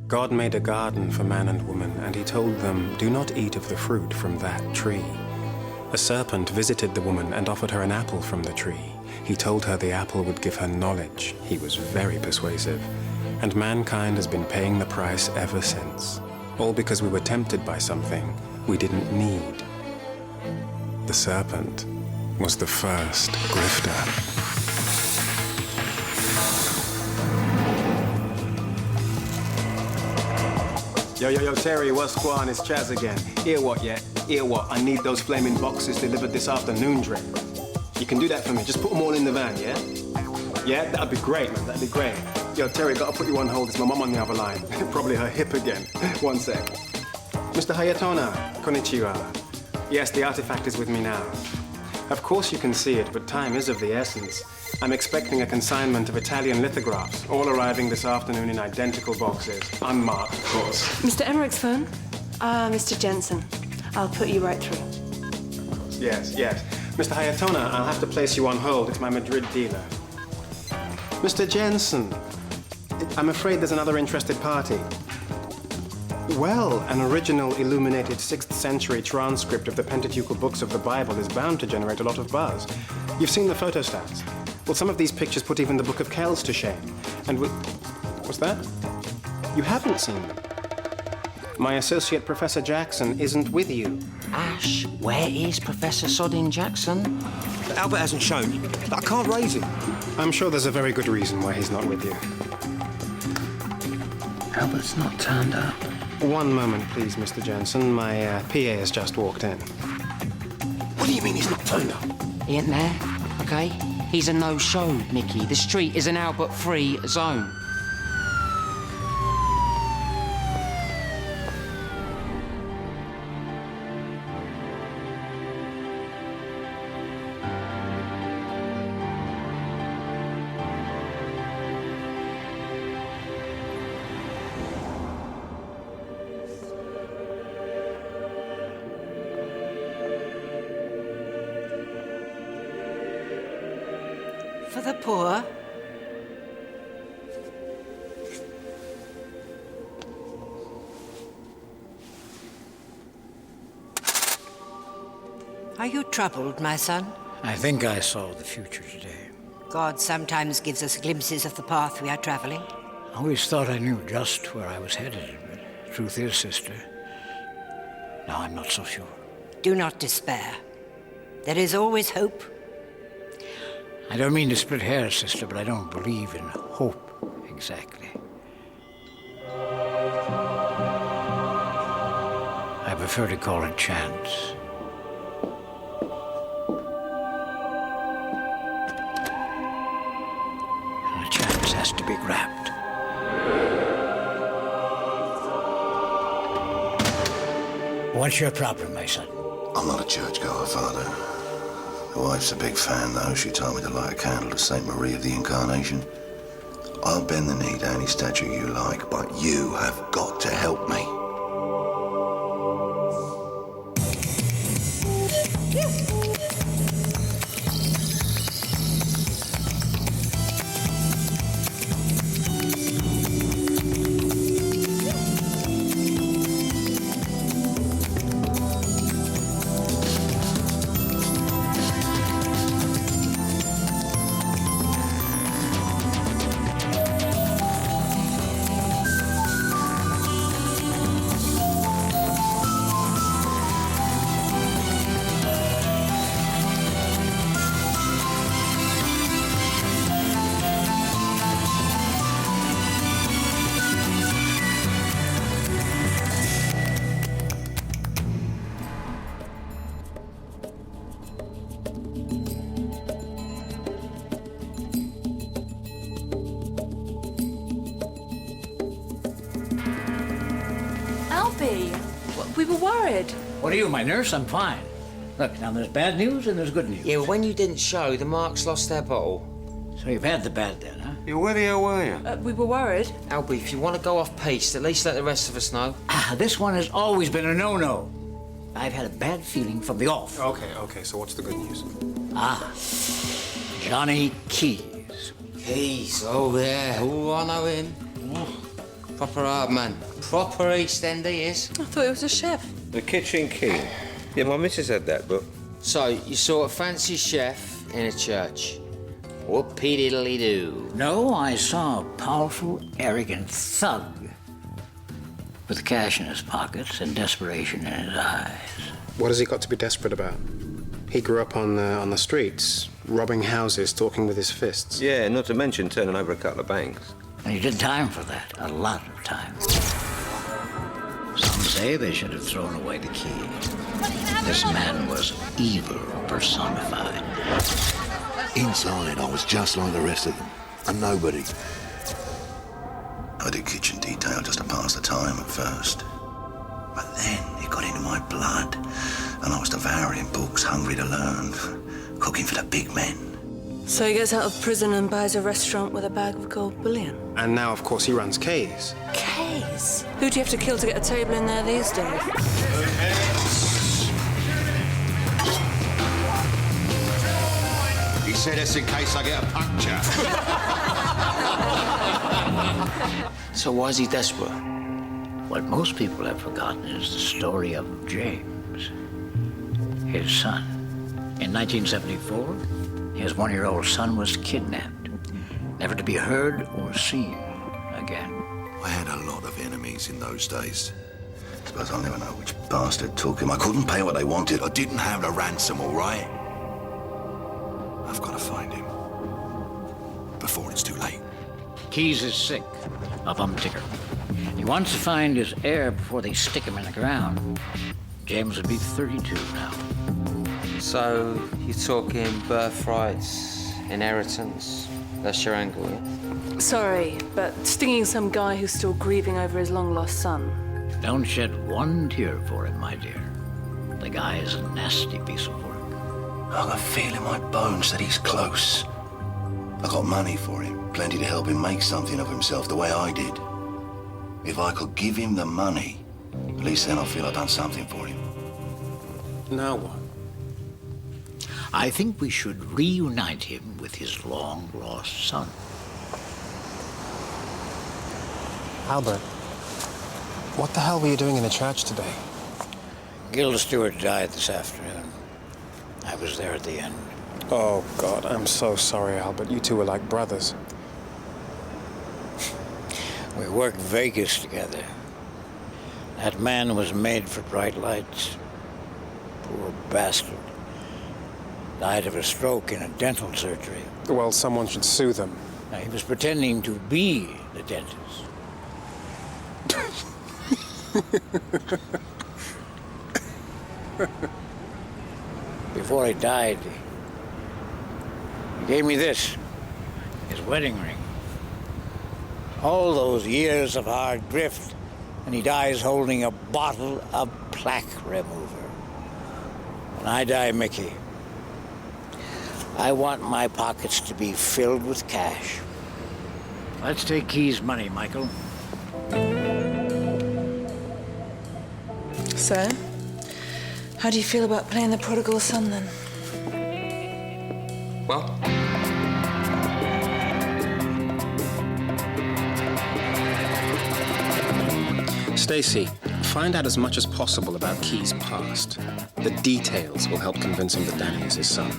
God made a garden for man and woman, and he told them, "Do not eat of the fruit from that tree." A serpent visited the woman and offered her an apple from the tree. He told her the apple would give her knowledge. He was very persuasive. And mankind has been paying the price ever since. All because we were tempted by something we didn't need. The serpent was the first grifter. Yo, Terry, what's squaw? It's Chaz again. Hear what, yeah? Hear what? I need those flaming boxes delivered this afternoon, Dre. You can do that for me. Just put them all in the van, yeah? Yeah, that'd be great, man. That'd be great. Yo, Terry, gotta put you on hold. It's my mom on the other line. Probably her hip again. One sec. Mr. Hayatona, konnichiwa. Yes, the artifact is with me now. Of course you can see it, but time is of the essence. I'm expecting a consignment of Italian lithographs, all arriving this afternoon in identical boxes. Unmarked, of course. Mr. Emmerich's phone? Mr. Jensen. I'll put you right through. Yes. Mr. Hayatona, I'll have to place you on hold. It's my Madrid dealer. Mr. Jensen, I'm afraid there's another interested party. Well, an original illuminated 6th century transcript of the Pentateuchal books of the Bible is bound to generate a lot of buzz. You've seen the photostats. Well, some of these pictures put even the Book of Kells to shame. And what's that? You haven't seen them? My associate, Professor Jackson, isn't with you. Ash, where is Professor Sodding Jackson? Albert hasn't shown. I can't raise him. I'm sure there's a very good reason why he's not with you. Albert's not turned up. One moment, please, Mr. Jensen. My PA has just walked in. What do you mean he's not turned up? He ain't there, okay? He's a no-show, Mickey. The street is an Albert-free zone. For the poor. Are you troubled, my son? I think I saw the future today. God sometimes gives us glimpses of the path we are traveling. I always thought I knew just where I was headed, but the truth is, sister, now I'm not so sure. Do not despair. There is always hope. I don't mean to split hairs, sister, but I don't believe in hope exactly. I prefer to call it chance. And a chance has to be grabbed. What's your problem, my son? I'm not a churchgoer, Father. The wife's a big fan, though. She told me to light a candle to St. Marie of the Incarnation. I'll bend the knee to any statue you like, but you have got to help me. We were worried. What are you, my nurse? I'm fine. Look, now there's bad news and there's good news. Yeah, well, when you didn't show, the Marks lost their bottle. So you've had the bad then, huh? Yeah, where the hell were you? We were worried. Albie, if you want to go off-piste, at least let the rest of us know. This one has always been a no-no. I've had a bad feeling from the off. Okay, so what's the good news? Johnny Keys. Keys, oh yeah, oh, I know him. Proper hard man. Proper East End he is. I thought he was a chef. The Kitchen King. Yeah, my missus had that book. So, you saw a fancy chef in a church. Whoopie-diddly-doo. No, I saw a powerful, arrogant thug with cash in his pockets and desperation in his eyes. What has he got to be desperate about? He grew up on the streets, robbing houses, talking with his fists. Yeah, not to mention turning over a couple of banks. And he did time for that, a lot of time. Some say they should have thrown away the key. This man was evil personified. Inside, I was just like the rest of them. A nobody. I did kitchen detail just to pass the time at first. But then it got into my blood, and I was devouring books, hungry to learn, cooking for the big men. So he gets out of prison and buys a restaurant with a bag of gold bullion. And now, of course, he runs K's. K's? Who do you have to kill to get a table in there these days? He said this in case I get a puncture. So why is he desperate? What most people have forgotten is the story of James, his son. In 1974, his one-year-old son was kidnapped, never to be heard or seen again. I had a lot of enemies in those days. Suppose I'll never know which bastard took him. I couldn't pay what they wanted. I didn't have the ransom, all right? I've got to find him before it's too late. Keyes is sick of Umticker. He wants to find his heir before they stick him in the ground. James would be 32 now. So, you're talking birthrights, inheritance. That's your angle, yeah? Sorry, but stinging some guy who's still grieving over his long-lost son. Don't shed one tear for him, my dear. The guy is a nasty piece of work. I got a feel in my bones that he's close. I got money for him, plenty to help him make something of himself the way I did. If I could give him the money, at least then I'll feel I've done something for him. Now what? I think we should reunite him with his long-lost son. Albert, what the hell were you doing in the church today? Gilda Stewart died this afternoon. I was there at the end. Oh, God, I'm so sorry, Albert. You two were like brothers. We worked Vegas together. That man was made for bright lights. Poor bastard. Died of a stroke in a dental surgery. Well, someone should sue them. Now, he was pretending to be the dentist. Before he died, he gave me this, his wedding ring. All those years of hard grift, and he dies holding a bottle of plaque remover. When I die, Mickey, I want my pockets to be filled with cash. Let's take Keyes' money, Michael. So, how do you feel about playing the prodigal son, then? Well, Stacy, find out as much as possible about Keyes' past. The details will help convince him that Danny is his son.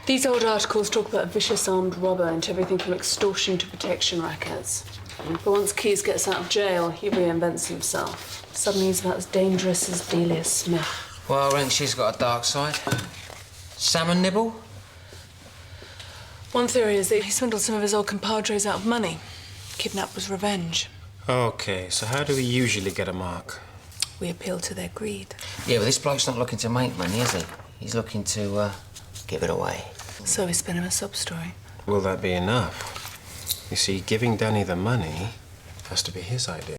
These old articles talk about a vicious armed robber into everything from extortion to protection rackets. But once Keyes gets out of jail, he reinvents himself. Suddenly he's about as dangerous as Delia Smith. well, I reckon she's got a dark side. Salmon nibble? One theory is that he swindled some of his old compadres out of money. Kidnap was revenge. Okay, so how do we usually get a mark? We appeal to their greed. Yeah, but this bloke's not looking to make money, is he? He's looking to, give it away. So we spin him a sob story. Will that be enough? You see, giving Danny the money has to be his idea.